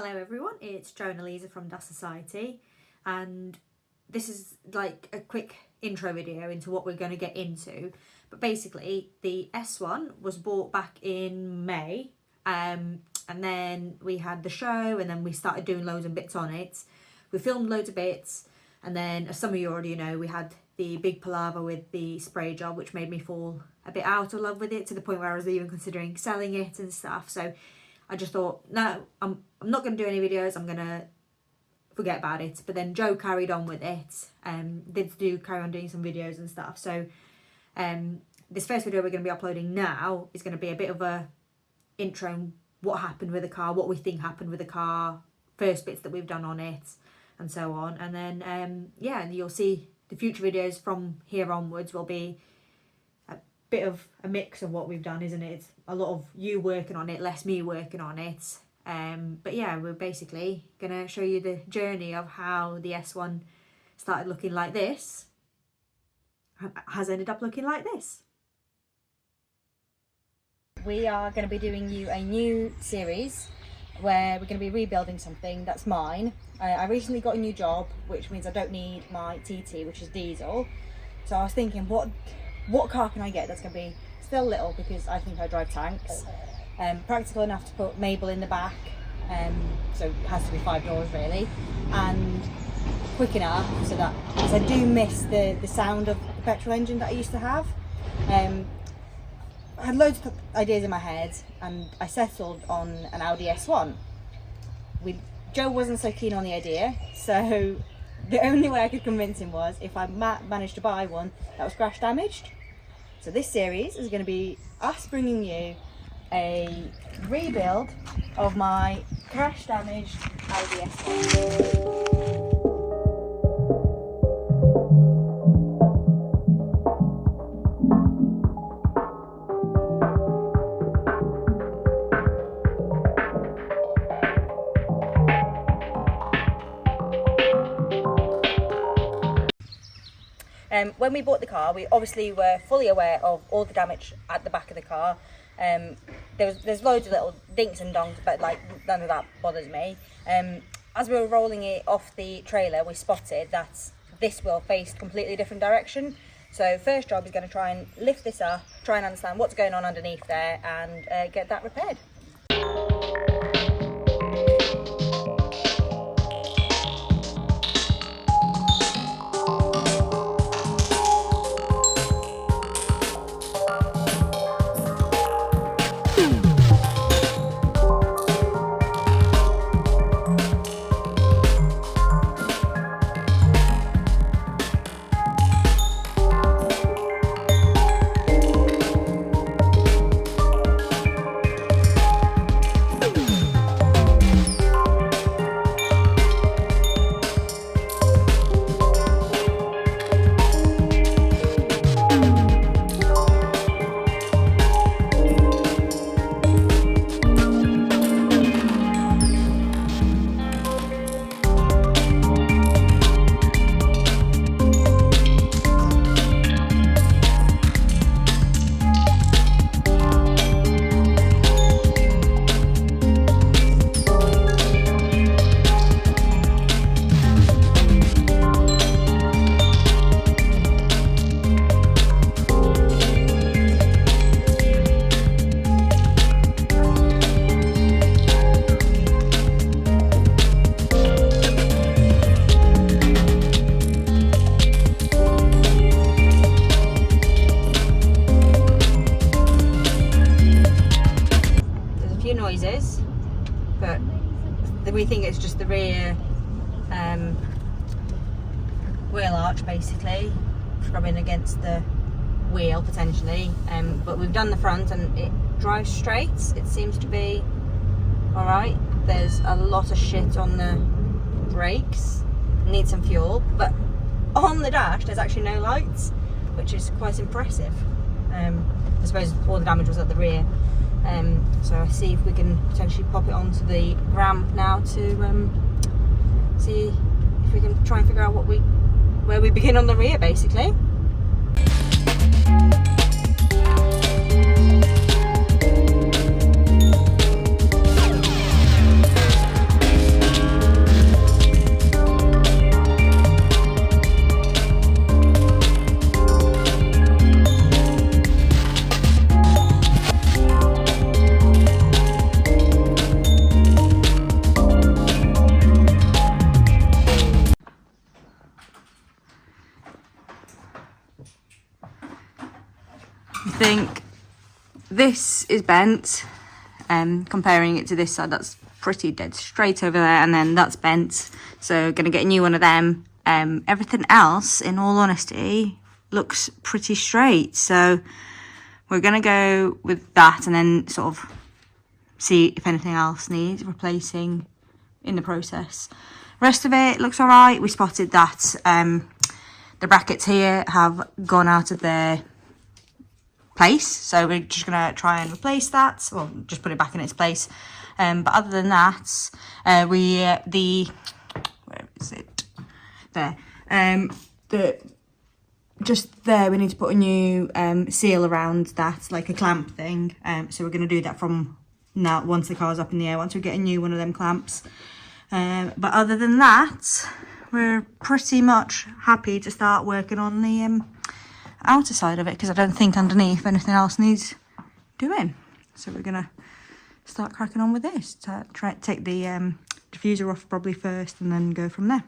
Hello everyone, it's Jo and Eliza from Das Society, and this is like a quick intro video into what we're going to get into. But basically the S1 was bought back in May, and then we had the show, and then we started doing loads of bits on it. We filmed loads of bits, and then as some of you already know, we had the big palaver with the spray job, which made me fall a bit out of love with it, to the point where I was even considering selling it and stuff. So I just thought, no, I'm not going to do any videos, I'm going to forget about it. But then Jo carried on with it, carry on doing some videos and stuff. So this first video we're going to be uploading now is going to be a bit of a intro, what happened with the car, what we think happened with the car, first bits that we've done on it, and so on. And then, yeah, and you'll see the future videos from here onwards will be bit of a mix of what we've done, isn't it? It's a lot of you working on it, less me working on it. But yeah, we're basically going to show you the journey of how the S1 started looking like this, has ended up looking like this. We are going to be doing you a new series where we're going to be rebuilding something that's mine. I recently got a new job, which means I don't need my TT, which is diesel. So I was thinking, what car can I get that's going to be still little, because I think I drive tanks, practical enough to put Mabel in the back, so it has to be 5 doors really, and quick enough so that, because I do miss the sound of the petrol engine that I used to have. I had loads of ideas in my head, and I settled on an Audi S1. Jo wasn't so keen on the idea, so the only way I could convince him was if I managed to buy one that was crash damaged. So this series is going to be us bringing you a rebuild of my crash damaged Audi S1. When we bought the car, we obviously were fully aware of all the damage at the back of the car. There's loads of little dinks and donks, but like none of that bothers me. As we were rolling it off the trailer, we spotted that this wheel faced completely different direction. So first job is going to try and lift this up, try and understand what's going on underneath there, and get that repaired. Noises, but we think it's just the rear wheel arch basically rubbing against the wheel potentially, but we've done the front and it drives straight. It seems to be alright. There's a lot of shit on the brakes, need some fuel, but on the dash there's actually no lights, which is quite impressive. I suppose all the damage was at the rear. So I see if we can potentially pop it onto the ramp now to see if we can try and figure out where we begin on the rear basically. this is bent. Comparing it to this side, that's pretty dead straight over there, and then that's bent. So gonna get a new one of them. Everything else, in all honesty, looks pretty straight. So we're gonna go with that, and then sort of see if anything else needs replacing in the process. Rest of it looks all right. We spotted that the brackets here have gone out of their place, so we're just gonna try and replace that, or just put it back in its place. But other than that, where is it? There. Just there, we need to put a new seal around that, like a clamp thing. So we're gonna do that from now, once the car's up in the air, once we get a new one of them clamps. But other than that, we're pretty much happy to start working on the outer side of it, because I don't think underneath anything else needs doing. So we're gonna start cracking on with this. Try to take the diffuser off probably first, and then go from there.